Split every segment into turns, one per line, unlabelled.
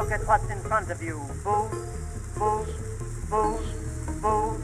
look at what's in front of you. Boo, boo, boo, boo,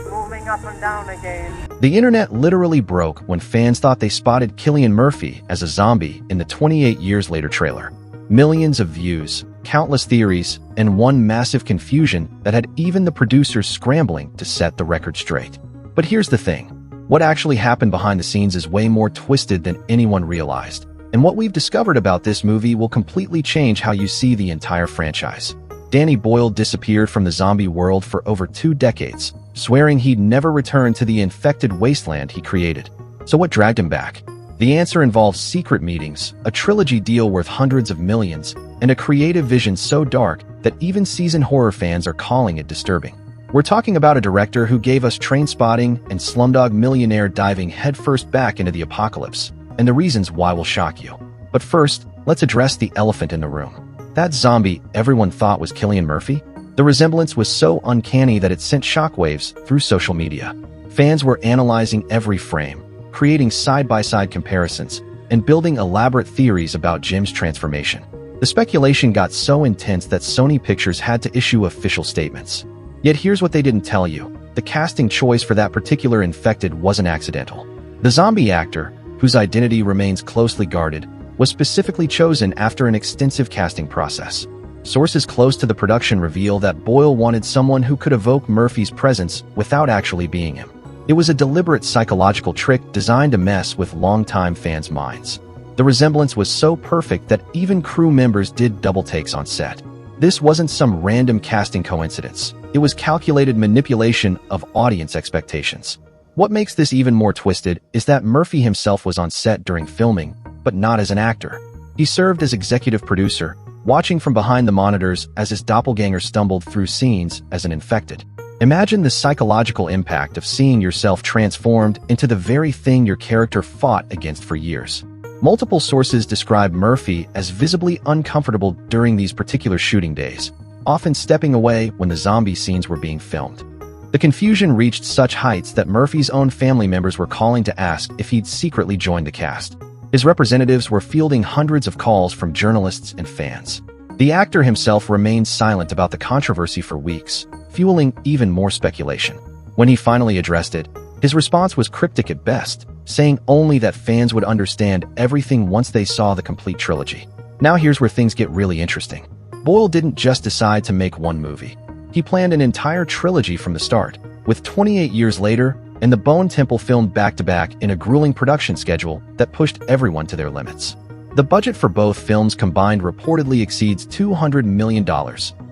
moving up and down again.
The internet literally broke when fans thought they spotted Cillian Murphy as a zombie in the 28 Years Later trailer. Millions of views, countless theories, and one massive confusion that had even the producers scrambling to set the record straight. But here's the thing. What actually happened behind the scenes is way more twisted than anyone realized. And what we've discovered about this movie will completely change how you see the entire franchise. Danny Boyle disappeared from the zombie world for over 2 decades, swearing he'd never return to the infected wasteland he created. So what dragged him back? The answer involves secret meetings, a trilogy deal worth hundreds of millions, and a creative vision so dark that even seasoned horror fans are calling it disturbing. We're talking about a director who gave us Trainspotting and Slumdog Millionaire diving headfirst back into the apocalypse, and the reasons why will shock you. But first, let's address the elephant in the room. That zombie everyone thought was Cillian Murphy? The resemblance was so uncanny that it sent shockwaves through social media. Fans were analyzing every frame, creating side-by-side comparisons, and building elaborate theories about Jim's transformation. The speculation got so intense that Sony Pictures had to issue official statements. Yet here's what they didn't tell you. The casting choice for that particular infected wasn't accidental. The zombie actor, whose identity remains closely guarded, was specifically chosen after an extensive casting process. Sources close to the production reveal that Boyle wanted someone who could evoke Murphy's presence without actually being him. It was a deliberate psychological trick designed to mess with longtime fans' minds. The resemblance was so perfect that even crew members did double takes on set. This wasn't some random casting coincidence. It was calculated manipulation of audience expectations. What makes this even more twisted is that Murphy himself was on set during filming, but not as an actor. He served as executive producer, watching from behind the monitors as his doppelganger stumbled through scenes as an infected. Imagine the psychological impact of seeing yourself transformed into the very thing your character fought against for years. Multiple sources describe Murphy as visibly uncomfortable during these particular shooting days, often stepping away when the zombie scenes were being filmed. The confusion reached such heights that Murphy's own family members were calling to ask if he'd secretly joined the cast. His representatives were fielding hundreds of calls from journalists and fans. The actor himself remained silent about the controversy for weeks, fueling even more speculation. When he finally addressed it, his response was cryptic at best, saying only that fans would understand everything once they saw the complete trilogy. Now here's where things get really interesting. Boyle didn't just decide to make one movie. He planned an entire trilogy from the start, with 28 Years Later and The Bone Temple filmed back-to-back in a grueling production schedule that pushed everyone to their limits. The budget for both films combined reportedly exceeds $200 million,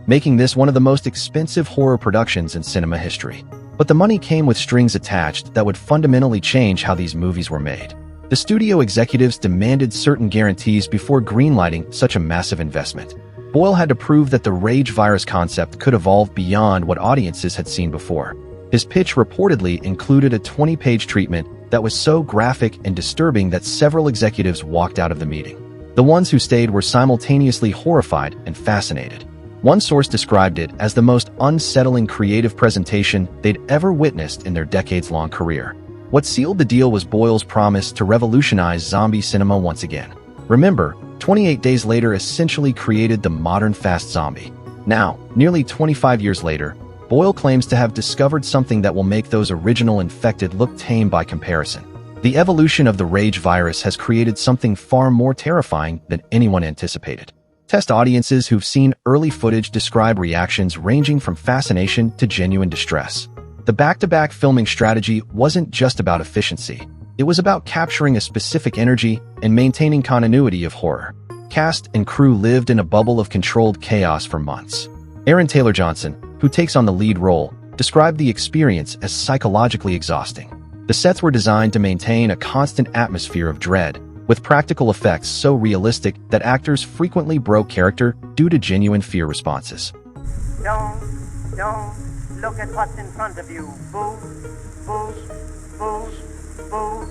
making this one of the most expensive horror productions in cinema history. But the money came with strings attached that would fundamentally change how these movies were made. The studio executives demanded certain guarantees before greenlighting such a massive investment. Boyle had to prove that the rage virus concept could evolve beyond what audiences had seen before. His pitch reportedly included a 20-page treatment that was so graphic and disturbing that several executives walked out of the meeting. The ones who stayed were simultaneously horrified and fascinated. One source described it as the most unsettling creative presentation they'd ever witnessed in their decades-long career. What sealed the deal was Boyle's promise to revolutionize zombie cinema once again. Remember, 28 Days Later essentially created the modern fast zombie. Now, nearly 25 years later, Boyle claims to have discovered something that will make those original infected look tame by comparison. The evolution of the rage virus has created something far more terrifying than anyone anticipated. Test audiences who've seen early footage describe reactions ranging from fascination to genuine distress. The back-to-back filming strategy wasn't just about efficiency. It was about capturing a specific energy and maintaining continuity of horror. Cast and crew lived in a bubble of controlled chaos for months. Aaron Taylor Johnson, who takes on the lead role, described the experience as psychologically exhausting. The sets were designed to maintain a constant atmosphere of dread, with practical effects so realistic that actors frequently broke character due to genuine fear responses.
Don't look at what's in front of you. Boo, boo, boo, boo,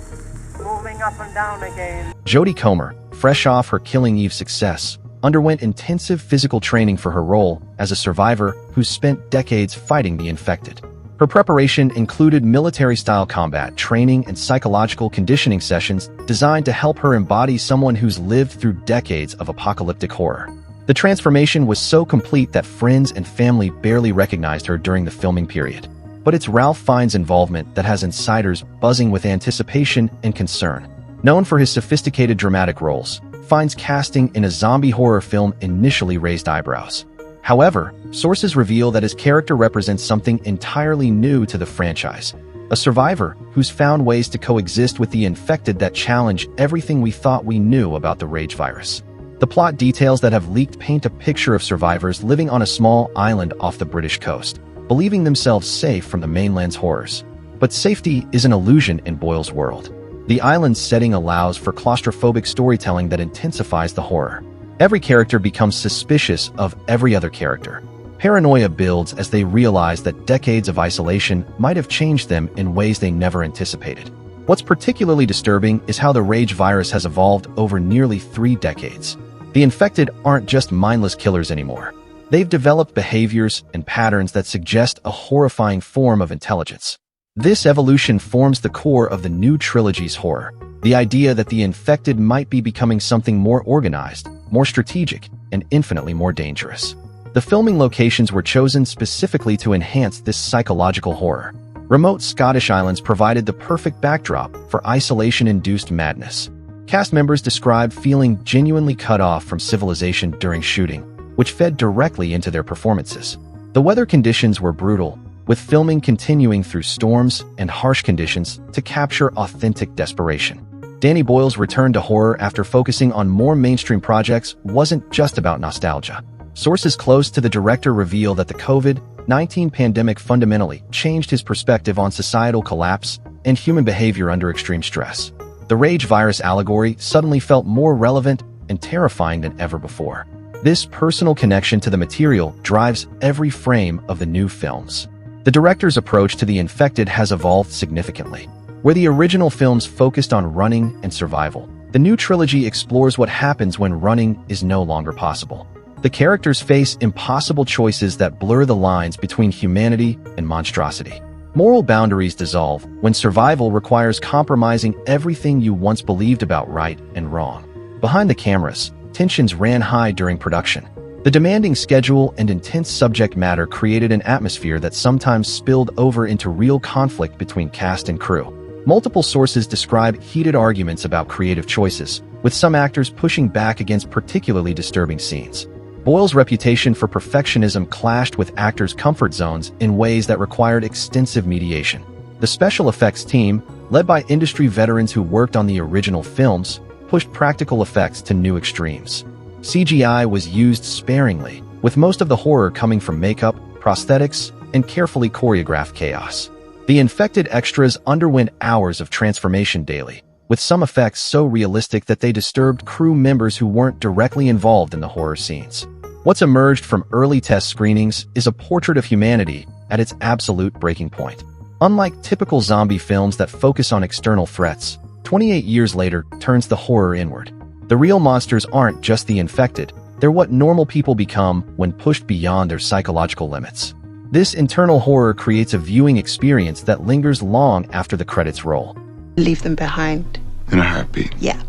moving up and down again.
Jodie Comer, fresh off her Killing Eve success, underwent intensive physical training for her role as a survivor who spent decades fighting the infected. Her preparation included military-style combat training and psychological conditioning sessions designed to help her embody someone who's lived through decades of apocalyptic horror. The transformation was so complete that friends and family barely recognized her during the filming period. But it's Ralph Fiennes' involvement that has insiders buzzing with anticipation and concern. Known for his sophisticated dramatic roles, Fiennes' casting in a zombie horror film initially raised eyebrows. However, sources reveal that his character represents something entirely new to the franchise, a survivor who's found ways to coexist with the infected that challenge everything we thought we knew about the rage virus. The plot details that have leaked paint a picture of survivors living on a small island off the British coast, believing themselves safe from the mainland's horrors. But safety is an illusion in Boyle's world. The island's setting allows for claustrophobic storytelling that intensifies the horror. Every character becomes suspicious of every other character. Paranoia builds as they realize that decades of isolation might have changed them in ways they never anticipated. What's particularly disturbing is how the rage virus has evolved over nearly 3 decades. The infected aren't just mindless killers anymore. They've developed behaviors and patterns that suggest a horrifying form of intelligence. This evolution forms the core of the new trilogy's horror, the idea that the infected might be becoming something more organized, more strategic, and infinitely more dangerous. The filming locations were chosen specifically to enhance this psychological horror. Remote Scottish islands provided the perfect backdrop for isolation-induced madness. Cast members described feeling genuinely cut off from civilization during shooting, which fed directly into their performances. The weather conditions were brutal, with filming continuing through storms and harsh conditions to capture authentic desperation. Danny Boyle's return to horror after focusing on more mainstream projects wasn't just about nostalgia. Sources close to the director reveal that the COVID-19 pandemic fundamentally changed his perspective on societal collapse and human behavior under extreme stress. The rage virus allegory suddenly felt more relevant and terrifying than ever before. This personal connection to the material drives every frame of the new films. The director's approach to the infected has evolved significantly. Where the original films focused on running and survival, the new trilogy explores what happens when running is no longer possible. The characters face impossible choices that blur the lines between humanity and monstrosity. Moral boundaries dissolve when survival requires compromising everything you once believed about right and wrong. Behind the cameras, tensions ran high during production. The demanding schedule and intense subject matter created an atmosphere that sometimes spilled over into real conflict between cast and crew. Multiple sources describe heated arguments about creative choices, with some actors pushing back against particularly disturbing scenes. Boyle's reputation for perfectionism clashed with actors' comfort zones in ways that required extensive mediation. The special effects team, led by industry veterans who worked on the original films, pushed practical effects to new extremes. CGI was used sparingly, with most of the horror coming from makeup, prosthetics, and carefully choreographed chaos. The infected extras underwent hours of transformation daily, with some effects so realistic that they disturbed crew members who weren't directly involved in the horror scenes. What's emerged from early test screenings is a portrait of humanity at its absolute breaking point. Unlike typical zombie films that focus on external threats, 28 years later turns the horror inward. The real monsters aren't just the infected, they're what normal people become when pushed beyond their psychological limits. This internal horror creates a viewing experience that lingers long after the credits roll.
Leave them behind.
In a heartbeat?
Yeah.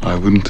I wouldn't.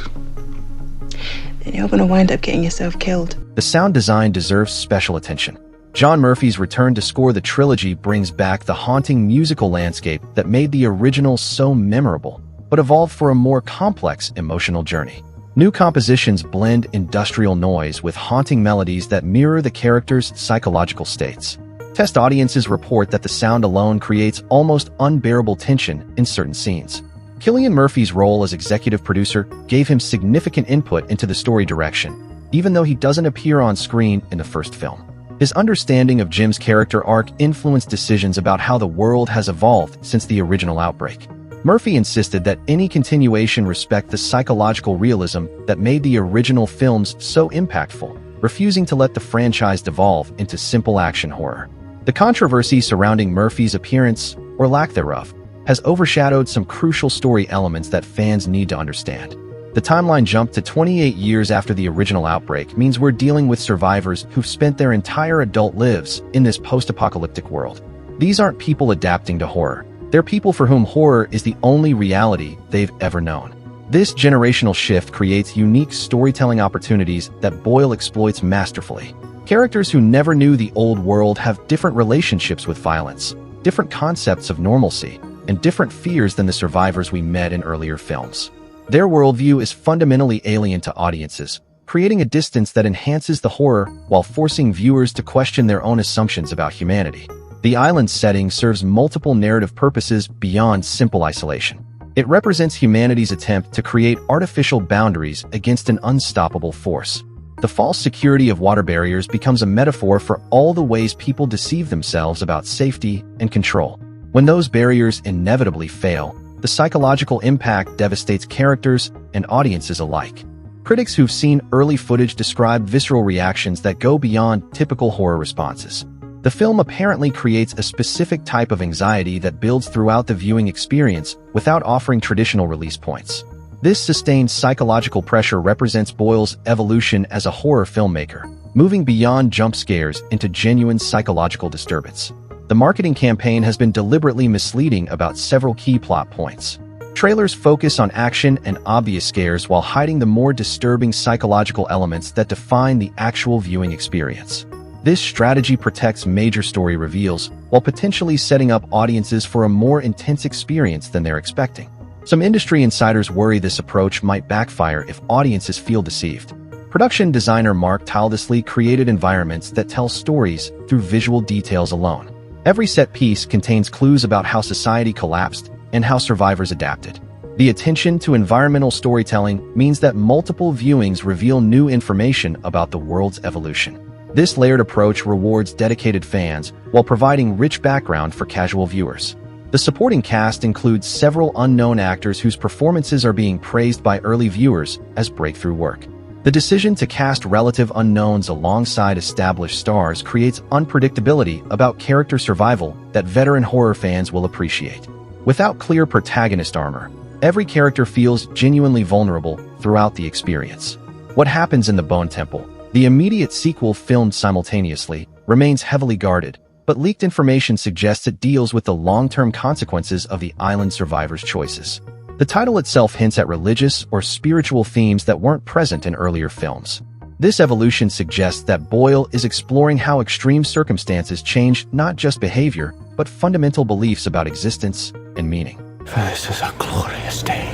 Then you're gonna wind up getting yourself killed.
The sound design deserves special attention. John Murphy's return to score the trilogy brings back the haunting musical landscape that made the original so memorable, but evolved for a more complex emotional journey. New compositions blend industrial noise with haunting melodies that mirror the characters' psychological states. Test audiences report that the sound alone creates almost unbearable tension in certain scenes. Cillian Murphy's role as executive producer gave him significant input into the story direction, even though he doesn't appear on screen in the first film. His understanding of Jim's character arc influenced decisions about how the world has evolved since the original outbreak. Murphy insisted that any continuation respect the psychological realism that made the original films so impactful, refusing to let the franchise devolve into simple action horror. The controversy surrounding Murphy's appearance, or lack thereof, has overshadowed some crucial story elements that fans need to understand. The timeline jump to 28 years after the original outbreak means we're dealing with survivors who've spent their entire adult lives in this post-apocalyptic world. These aren't people adapting to horror. They're people for whom horror is the only reality they've ever known. This generational shift creates unique storytelling opportunities that Boyle exploits masterfully. Characters who never knew the old world have different relationships with violence, different concepts of normalcy, and different fears than the survivors we met in earlier films. Their worldview is fundamentally alien to audiences, creating a distance that enhances the horror while forcing viewers to question their own assumptions about humanity. The island setting serves multiple narrative purposes beyond simple isolation. It represents humanity's attempt to create artificial boundaries against an unstoppable force. The false security of water barriers becomes a metaphor for all the ways people deceive themselves about safety and control. When those barriers inevitably fail, the psychological impact devastates characters and audiences alike. Critics who've seen early footage describe visceral reactions that go beyond typical horror responses. The film apparently creates a specific type of anxiety that builds throughout the viewing experience without offering traditional release points. This sustained psychological pressure represents Boyle's evolution as a horror filmmaker, moving beyond jump scares into genuine psychological disturbance. The marketing campaign has been deliberately misleading about several key plot points. Trailers focus on action and obvious scares while hiding the more disturbing psychological elements that define the actual viewing experience. This strategy protects major story reveals while potentially setting up audiences for a more intense experience than they're expecting. Some industry insiders worry this approach might backfire if audiences feel deceived. Production designer Mark Tildesley created environments that tell stories through visual details alone. Every set piece contains clues about how society collapsed and how survivors adapted. The attention to environmental storytelling means that multiple viewings reveal new information about the world's evolution. This layered approach rewards dedicated fans while providing rich background for casual viewers. The supporting cast includes several unknown actors whose performances are being praised by early viewers as breakthrough work. The decision to cast relative unknowns alongside established stars creates unpredictability about character survival that veteran horror fans will appreciate. Without clear protagonist armor, every character feels genuinely vulnerable throughout the experience. What happens in the Bone Temple, the immediate sequel filmed simultaneously, remains heavily guarded, but leaked information suggests it deals with the long-term consequences of the island survivors' choices. The title itself hints at religious or spiritual themes that weren't present in earlier films. This evolution suggests that Boyle is exploring how extreme circumstances change not just behavior, but fundamental beliefs about existence and meaning.
This is a glorious day.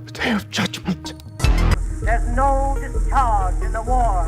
A day of judgment.
There's no discharge in the war.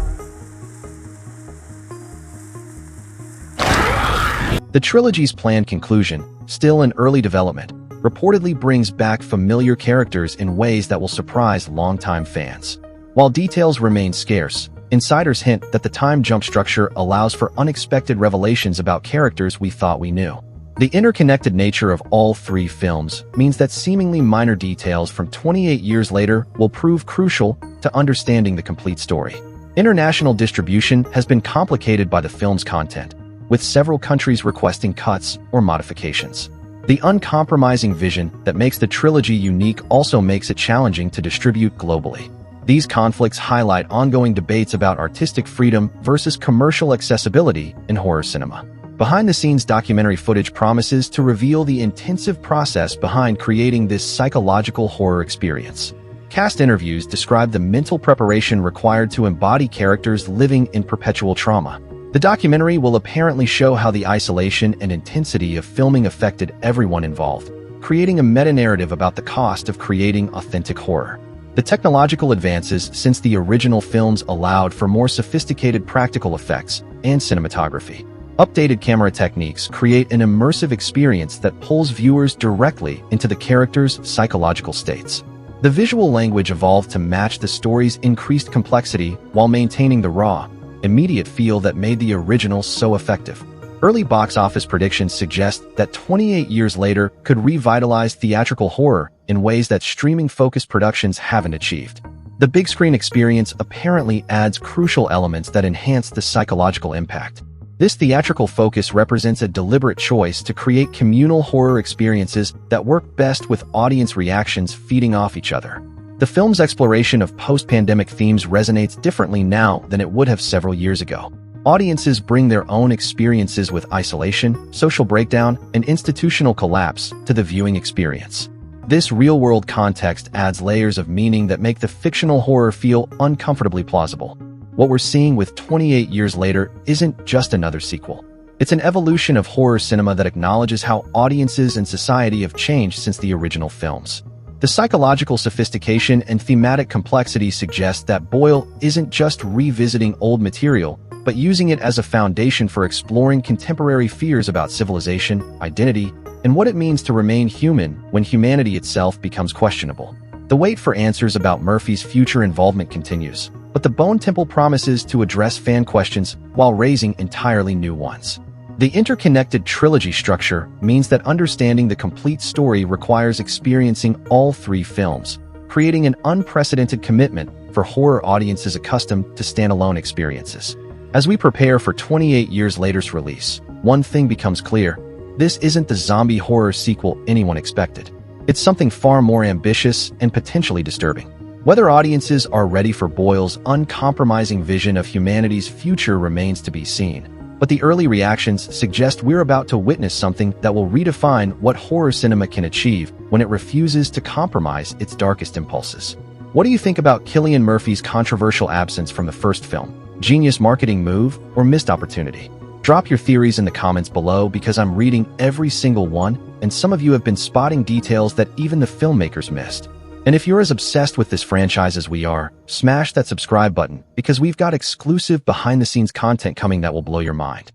The trilogy's planned conclusion, still in early development, reportedly brings back familiar characters in ways that will surprise longtime fans. While details remain scarce, insiders hint that the time jump structure allows for unexpected revelations about characters we thought we knew. The interconnected nature of all three films means that seemingly minor details from 28 years later will prove crucial to understanding the complete story. International distribution has been complicated by the film's content, with several countries requesting cuts or modifications. The uncompromising vision that makes the trilogy unique also makes it challenging to distribute globally. These conflicts highlight ongoing debates about artistic freedom versus commercial accessibility in horror cinema. Behind-the-scenes documentary footage promises to reveal the intensive process behind creating this psychological horror experience. Cast interviews describe the mental preparation required to embody characters living in perpetual trauma. The documentary will apparently show how the isolation and intensity of filming affected everyone involved, creating a meta-narrative about the cost of creating authentic horror. The technological advances since the original films allowed for more sophisticated practical effects and cinematography. Updated camera techniques create an immersive experience that pulls viewers directly into the characters' psychological states. The visual language evolved to match the story's increased complexity while maintaining the raw, immediate feel that made the original so effective. Early box office predictions suggest that 28 years later could revitalize theatrical horror in ways that streaming-focused productions haven't achieved. The big screen experience apparently adds crucial elements that enhance the psychological impact. This theatrical focus represents a deliberate choice to create communal horror experiences that work best with audience reactions feeding off each other. The film's exploration of post-pandemic themes resonates differently now than it would have several years ago. Audiences bring their own experiences with isolation, social breakdown, and institutional collapse to the viewing experience. This real-world context adds layers of meaning that make the fictional horror feel uncomfortably plausible. What we're seeing with 28 Years Later isn't just another sequel. It's an evolution of horror cinema that acknowledges how audiences and society have changed since the original films. The psychological sophistication and thematic complexity suggest that Boyle isn't just revisiting old material, but using it as a foundation for exploring contemporary fears about civilization, identity, and what it means to remain human when humanity itself becomes questionable. The wait for answers about Murphy's future involvement continues, but the Bone Temple promises to address fan questions while raising entirely new ones. The interconnected trilogy structure means that understanding the complete story requires experiencing all three films, creating an unprecedented commitment for horror audiences accustomed to standalone experiences. As we prepare for 28 Years Later's release, one thing becomes clear: this isn't the zombie horror sequel anyone expected. It's something far more ambitious and potentially disturbing. Whether audiences are ready for Boyle's uncompromising vision of humanity's future remains to be seen, but the early reactions suggest we're about to witness something that will redefine what horror cinema can achieve when it refuses to compromise its darkest impulses. What do you think about Cillian Murphy's controversial absence from the first film? Genius marketing move or missed opportunity? Drop your theories in the comments below, because I'm reading every single one, and some of you have been spotting details that even the filmmakers missed. And if you're as obsessed with this franchise as we are, smash that subscribe button, because we've got exclusive behind-the-scenes content coming that will blow your mind.